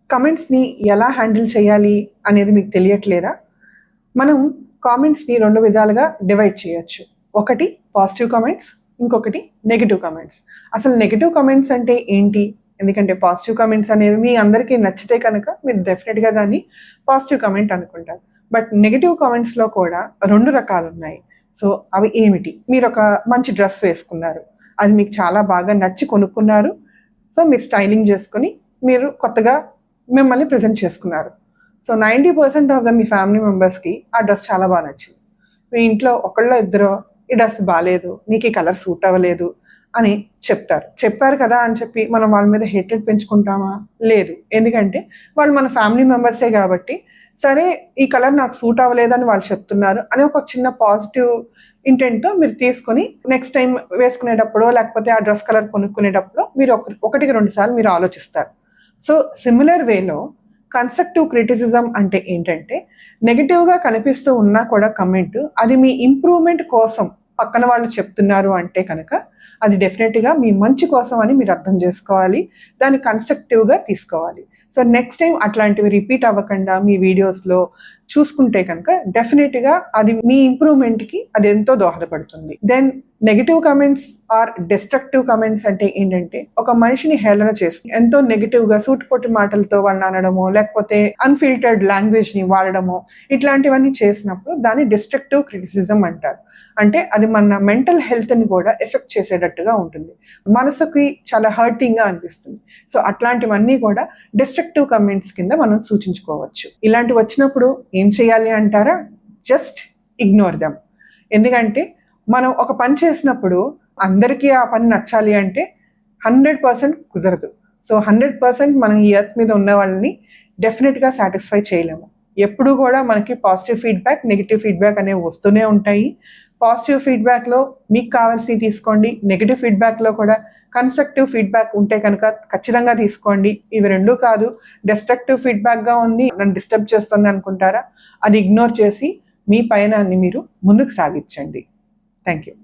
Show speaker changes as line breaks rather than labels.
కమెంట్స్ని ఎలా హ్యాండిల్ చేయాలి అనేది మీకు తెలియట్లేదా? మనం కామెంట్స్ని 2 విధాలుగా డివైడ్ చేయొచ్చు. ఒకటి పాజిటివ్ కామెంట్స్, ఇంకొకటి నెగెటివ్ కామెంట్స్. అసలు నెగెటివ్ కామెంట్స్ అంటే ఏంటి? ఎందుకంటే పాజిటివ్ కామెంట్స్ అనేవి మీ అందరికీ నచ్చితే కనుక మీరు డెఫినెట్గా దాన్ని పాజిటివ్ కామెంట్ అనుకుంటారు. బట్ నెగెటివ్ కామెంట్స్లో కూడా 2 రకాలు ఉన్నాయి. సో అవి ఏమిటి? మీరు ఒక మంచి డ్రెస్ వేసుకున్నారు, అది మీకు చాలా బాగా నచ్చి కొనుక్కున్నారు. సో మీరు స్టైలింగ్ చేసుకుని మీరు కొత్తగా మిమ్మల్ని ప్రజెంట్ చేసుకున్నారు. So 90% of the me family మెంబర్స్కి ఆ డ్రెస్ చాలా బాగా నచ్చింది. మీ ఇంట్లో ఒకళ్ళో ఇద్దరు ఈ డ్రెస్ బాగాలేదు, నీకు ఈ కలర్ సూట్ అవ్వలేదు అని చెప్పారు కదా అని చెప్పి మనం వాళ్ళ మీద హేట్రెడ్ పెంచుకుంటామా? లేదు. ఎందుకంటే వాళ్ళు మన ఫ్యామిలీ మెంబర్సే కాబట్టి, సరే ఈ కలర్ నాకు సూట్ అవ్వలేదని వాళ్ళు చెప్తున్నారు అని ఒక చిన్న పాజిటివ్ ఇంటెంట్తో మీరు తీసుకొని నెక్స్ట్ టైం వేసుకునేటప్పుడో లేకపోతే ఆ డ్రెస్ కలర్ కొనుక్కునేటప్పుడు మీరు ఒకటికి 2 సార్లు మీరు ఆలోచిస్తారు. సో సిమిలర్ వేలో కన్స్ట్రక్టివ్ క్రిటిసిజం అంటే ఏంటంటే, నెగిటివ్గా కనిపిస్తూ ఉన్నా కూడా కమెంట్ అది మీ ఇంప్రూవ్మెంట్ కోసం పక్కన వాళ్ళు చెప్తున్నారు అంటే కనుక అది డెఫినెట్గా మీ మంచి కోసం అని మీరు అర్థం చేసుకోవాలి, దాన్ని కన్స్ట్రక్టివ్గా తీసుకోవాలి. సో నెక్స్ట్ టైం అట్లాంటివి రిపీట్ అవ్వకుండా మీ వీడియోస్లో చూసుకుంటే కనుక డెఫినెట్గా అది మీ ఇంప్రూవ్మెంట్కి అది ఎంతో దోహదపడుతుంది. Then negative comments or destructive comments అంటే ఏంటంటే, ఒక మనిషిని హేళన చేసి ఎంతో నెగిటివ్గా సూటిపోటి మాటలతో వాళ్ళని అనడమో లేకపోతే అన్ఫిల్టర్డ్ లాంగ్వేజ్ని వాడడమో ఇట్లాంటివన్నీ చేసినప్పుడు దాన్ని డిస్ట్రక్టివ్ క్రిటిసిజం అంటారు. అంటే అది మన మెంటల్ హెల్త్ని కూడా ఎఫెక్ట్ చేసేటట్టుగా ఉంటుంది, మనసుకి చాలా హర్టింగ్గా అనిపిస్తుంది. సో అట్లాంటివన్నీ కూడా డిస్ట్రక్టివ్ కమెంట్స్ కింద మనం సూచించుకోవచ్చు. ఇలాంటివి వచ్చినప్పుడు ఏం చేయాలి అంటారా? Just ignore them. ఎందుకంటే మనం ఒక పని చేసినప్పుడు అందరికీ ఆ పని నచ్చాలి అంటే 100% కుదరదు. సో 100% మనం ఈ ఎర్త్ మీద ఉన్న వాళ్ళని డెఫినెట్గా సాటిస్ఫై చేయలేము. ఎప్పుడు కూడా మనకి పాజిటివ్ ఫీడ్బ్యాక్, నెగిటివ్ ఫీడ్బ్యాక్ అనేవి వస్తూనే ఉంటాయి. పాజిటివ్ ఫీడ్బ్యాక్లో మీకు కావాల్సినవి తీసుకోండి, నెగిటివ్ ఫీడ్బ్యాక్లో కూడా కన్స్ట్రక్టివ్ ఫీడ్బ్యాక్ ఉంటే కనుక ఖచ్చితంగా తీసుకోండి. ఇవి 2 కాదు, డిస్ట్రక్టివ్ ఫీడ్బ్యాక్గా ఉంది, నన్ను డిస్టర్బ్ చేస్తుంది అనుకుంటారా? అది ఇగ్నోర్ చేసి మీ పయనాన్ని మీరు ముందుకు సాగించండి. Thank you.